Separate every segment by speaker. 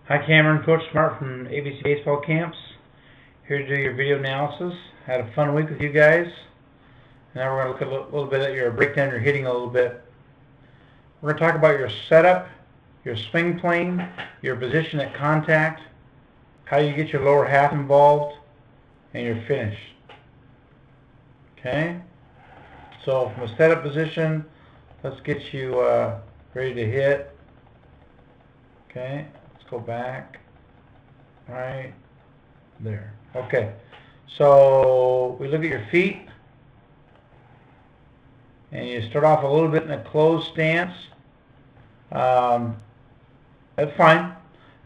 Speaker 1: Hi Cameron, Coach Smart from ABC Baseball Camps. Here to do your video analysis. Had a fun week with you guys. Now we're going to look a little bit at your breakdown, your hitting a little bit. We're going to talk about your setup, your swing plane, your position at contact, how you get your lower half involved, and your finish. Okay? So from a setup position, let's get you ready to hit. Okay? Go back right there. Okay, so we look at your feet, and you start off a little bit in a closed stance. That's fine,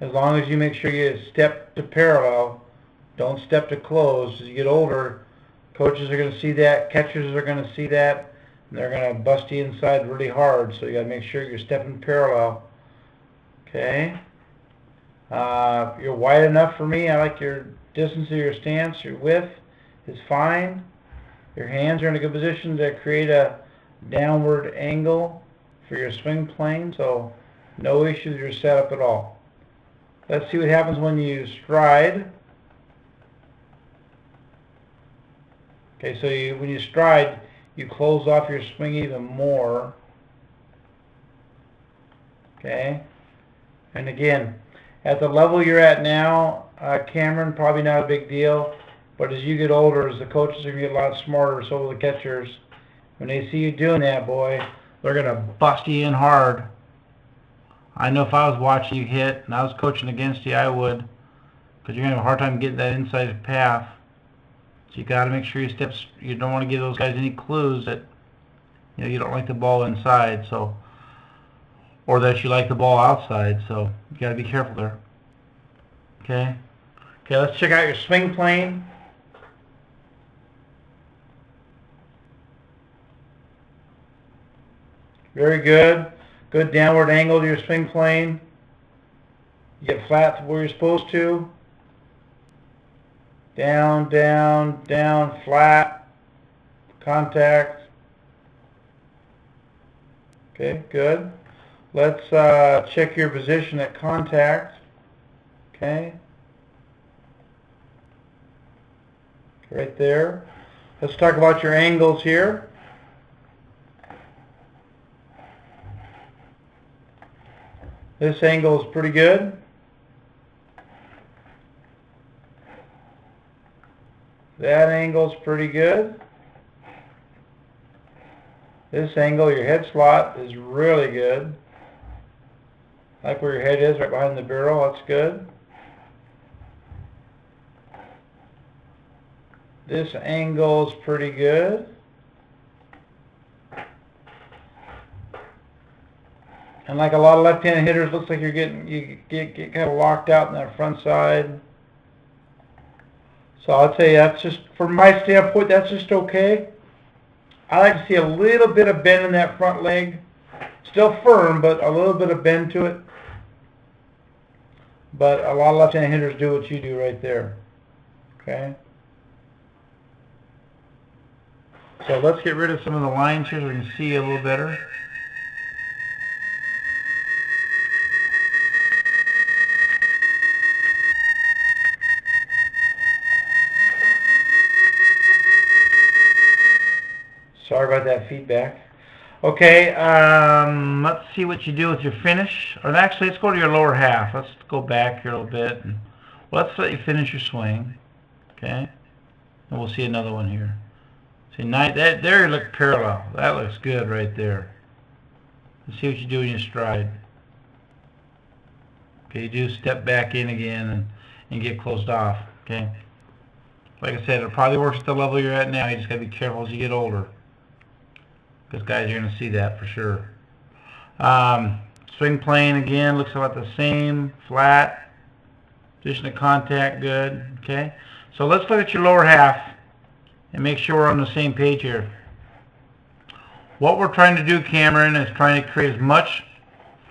Speaker 1: as long as you make sure you step to parallel. Don't step to close. As you get older, coaches are going to see that, catchers are going to see that, and they're going to bust you inside really hard. So you got to make sure you're stepping parallel. Okay. You're wide enough for me. I like your distance of your stance. Your width is fine. Your hands are in a good position to create a downward angle for your swing plane, so no issue with your setup at all. Let's see what happens when you stride. Okay, so when you stride, you close off your swing even more. Okay, and again, at the level you're at now, Cameron, probably not a big deal. But as you get older, as the coaches are going to get a lot smarter, so will the catchers. When they see you doing that, boy, they're going to bust you in hard. I know if I was watching you hit and I was coaching against you, I would. Because you're going to have a hard time getting that inside path. So you got to make sure you don't want to give those guys any clues that you don't like the ball inside. So. Or that you like the ball outside, so you got to be careful there. Okay, let's check out your swing plane. Very good. Good downward angle to your swing plane. You get flat where you're supposed to. Down, down, down, flat. Contact. Okay, good. Let's check your position at contact. Okay. Right there. Let's talk about your angles here. This angle is pretty good. That angle is pretty good. This angle, your head slot, is really good. Like where your head is, right behind the barrel, that's good. This angle is pretty good. And like a lot of left-handed hitters, looks like you get kind of locked out in that front side. So I'll tell you, that's just, from my standpoint, that's just okay. I like to see a little bit of bend in that front leg. Still firm, but a little bit of bend to it. But a lot of left-handed hitters do what you do right there. Okay? So let's get rid of some of the lines here so we can see a little better. Sorry about that feedback. Okay, let's see what you do with your finish. Or actually, let's go to your lower half. Let's go back here a little bit. And let's let you finish your swing. Okay? And we'll see another one here. See, there you look parallel. That looks good right there. Let's see what you do in your stride. Okay, you do step back in again and get closed off. Okay? Like I said, it probably works at the level you're at now. You just got to be careful as you get older. Because guys are going to see that for sure. Swing plane again looks about the same, flat. Position of contact good. Okay, so let's look at your lower half and make sure we're on the same page here. What we're trying to do, Cameron, is trying to create as much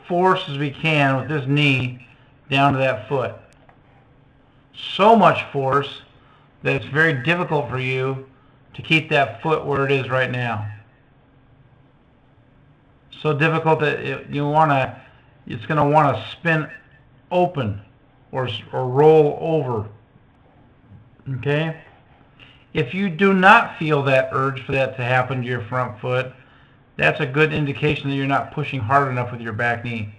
Speaker 1: force as we can with this knee down to that foot. So much force that it's very difficult for you to keep that foot where it is right now. So difficult that it's going to want to spin open or roll over. Okay? If you do not feel that urge for that to happen to your front foot, that's a good indication that you're not pushing hard enough with your back knee.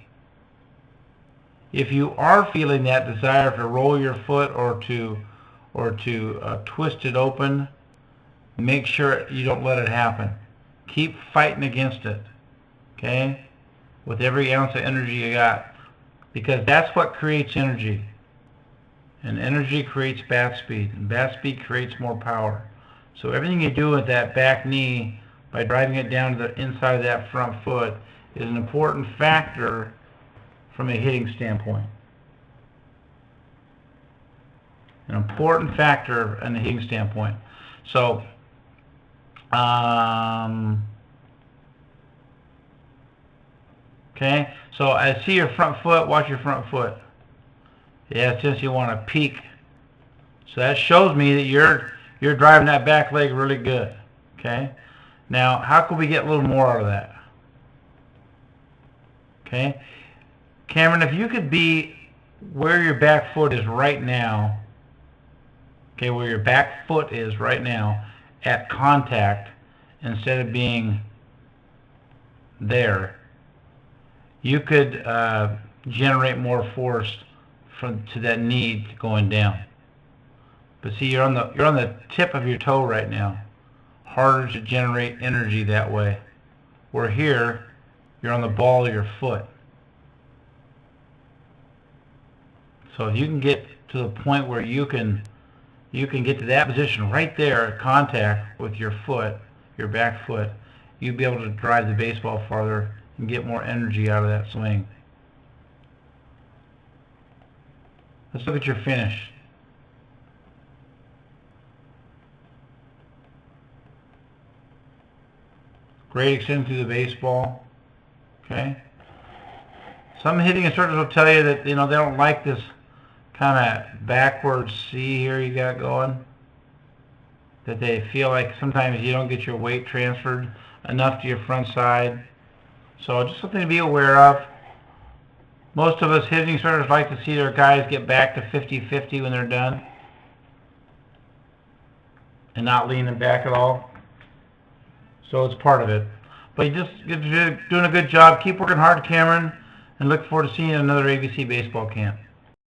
Speaker 1: If you are feeling that desire to roll your foot or to twist it open, make sure you don't let it happen. Keep fighting against it, okay, with every ounce of energy you got, because that's what creates energy. And energy creates bat speed, and bat speed creates more power. So everything you do with that back knee, by driving it down to the inside of that front foot, is an important factor from a hitting standpoint. An important factor in a hitting standpoint. So, okay, so I see your front foot, watch your front foot. Yeah, since you want to peek. So that shows me that you're driving that back leg really good. Okay? Now, how can we get a little more out of that? Okay? Cameron, if you could be where your back foot is right now, okay, where your back foot is right now at contact, instead of being there, you could generate more force to that knee going down. But see, you're on the tip of your toe right now. Harder to generate energy that way. Where here, you're on the ball of your foot. So if you can get to the point where you can get to that position right there at contact with your foot, your back foot, you'll be able to drive the baseball farther and get more energy out of that swing. Let's look at your finish. Great extension through the baseball. Okay. Some hitting instructors will tell you that they don't like this kind of backwards C here you got going. That they feel like sometimes you don't get your weight transferred enough to your front side. So just something to be aware of. Most of us hitting instructors like to see their guys get back to 50-50 when they're done and not leaning back at all. So it's part of it. But you're doing a good job. Keep working hard, Cameron, and look forward to seeing you in another ABC baseball camp.